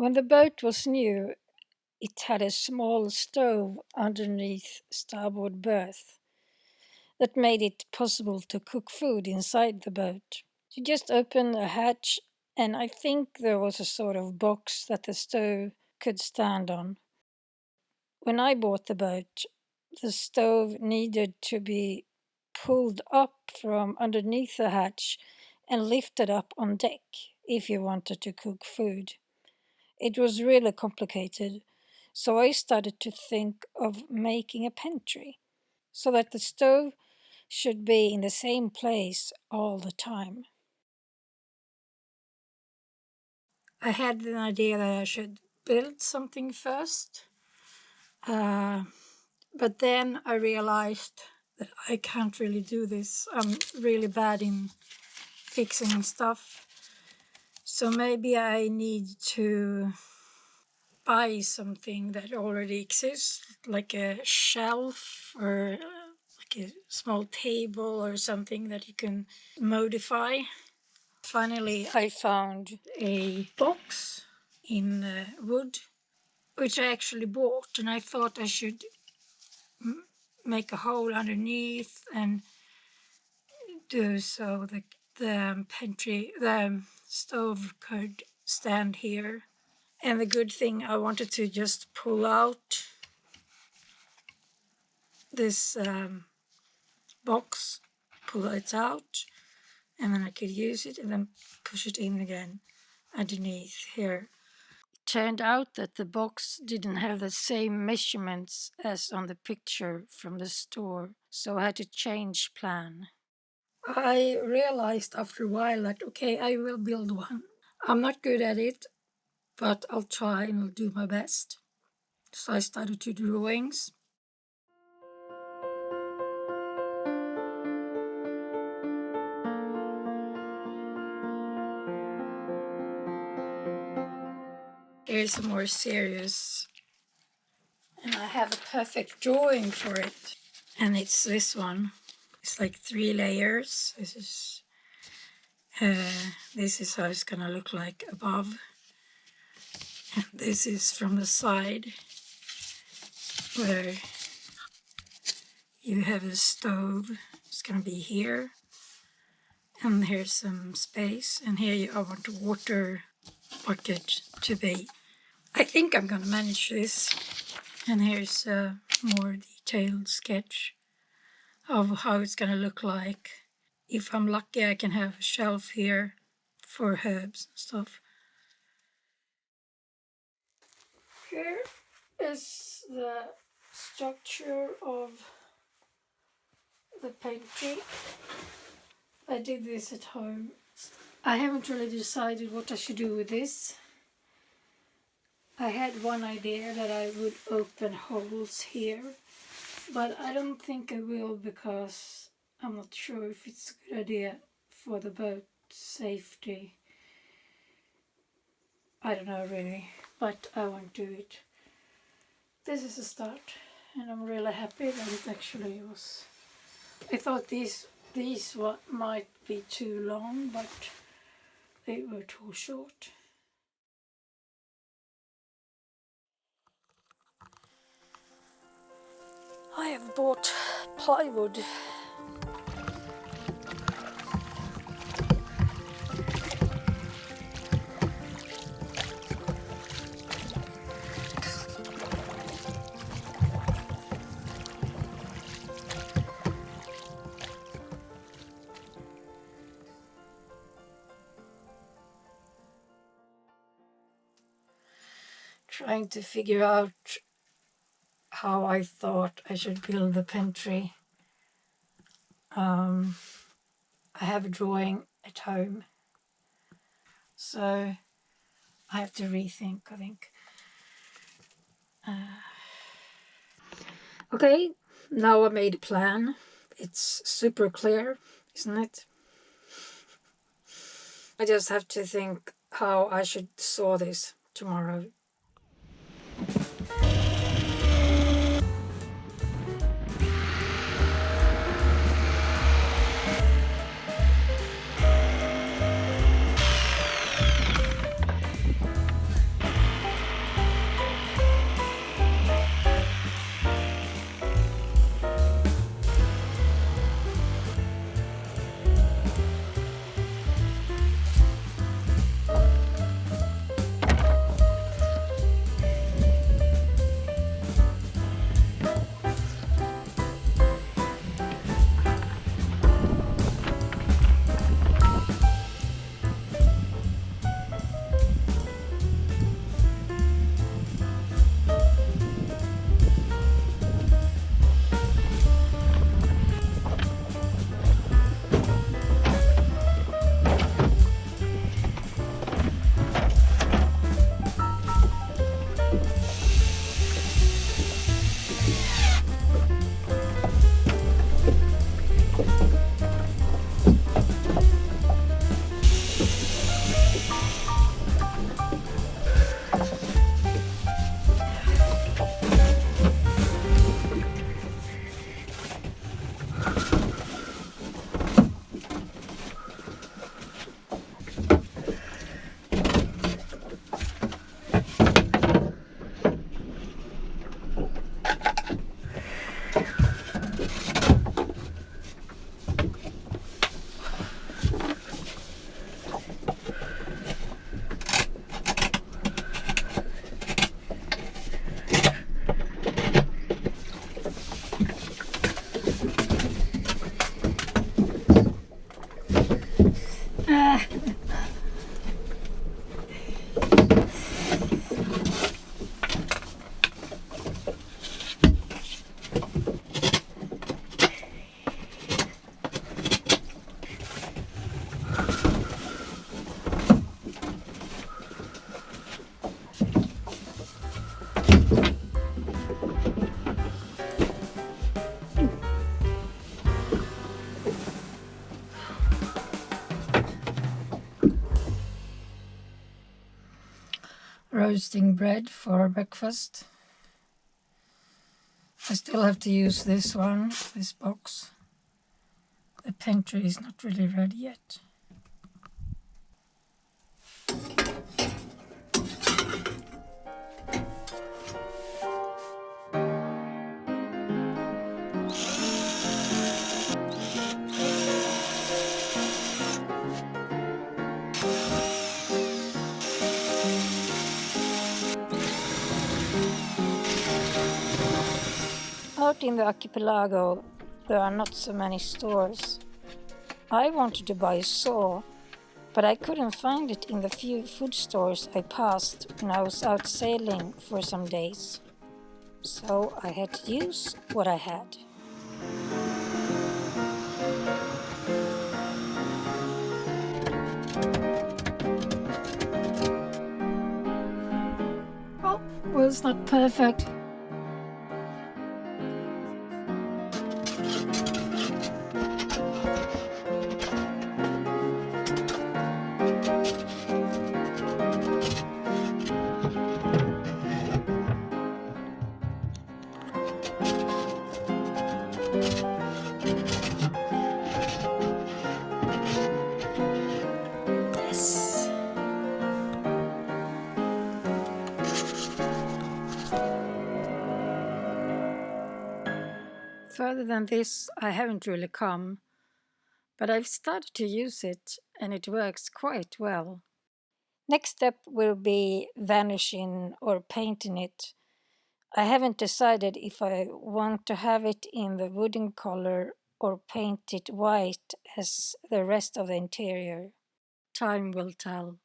When the boat was new, it had a small stove underneath starboard berth that made it possible to cook food inside the boat. You just open a hatch, and I think there was a sort of box that the stove could stand on. When I bought the boat, the stove needed to be pulled up from underneath the hatch and lifted up on deck if you wanted to cook food. It was really complicated, so I started to think of making a pentry so that the stove should be in the same place all the time. I had an idea that I should build something first, but then I realized that I can't really do this. I'm really bad in fixing stuff, so maybe I need to buy something that already exists, like a shelf or like a small table or something that you can modify. Finally, I found a box in wood, which I actually bought, and I thought I should make a hole underneath and do so the stove could stand here. And the good thing, I wanted to just pull out this box, pull it out, and then I could use it and then push it in again underneath here. It turned out that the box didn't have the same measurements as on the picture from the store, so I had to change plan. I realized after a while that, okay, I will build one. I'm not good at it, but I'll try and I'll do my best. So I started to do drawings. Here's a more serious, and I have a perfect drawing for it. And it's this one. It's like 3 layers. This is how it's gonna look like above. And this is from the side, where you have a stove. It's gonna be here, and here's some space, and here I want a water bucket to be. I think I'm gonna manage this. And here's a more detailed sketch of how it's gonna look like. If I'm lucky, I can have a shelf here for herbs and stuff. Here is the structure of the Pentry. I did this at home. I haven't really decided what I should do with this. I had one idea that I would open holes here, but I don't think I will because I'm not sure if it's a good idea for the boat safety. I don't know really, but I won't do it. This is a start, and I'm really happy that it actually was. I thought these might be too long, but they were too short. I have bought plywood. Trying to figure out how I thought I should build the Pentry. I have a drawing at home, so I have to rethink, I think. Okay, now I made a plan. It's super clear, isn't it? I just have to think how I should saw this tomorrow. toasting bread for breakfast. I still have to use this one, this box. The Pentry is not really ready yet. Out in the archipelago, there are not so many stores. I wanted to buy a saw, but I couldn't find it in the few food stores I passed when I was out sailing for some days. So I had to use what I had. Well, it's not perfect. Yes. Further than this, I haven't really come, but I've started to use it and it works quite well. Next step will be vanishing or painting it. I haven't decided if I want to have it in the wooden color or paint it white as the rest of the interior. Time will tell.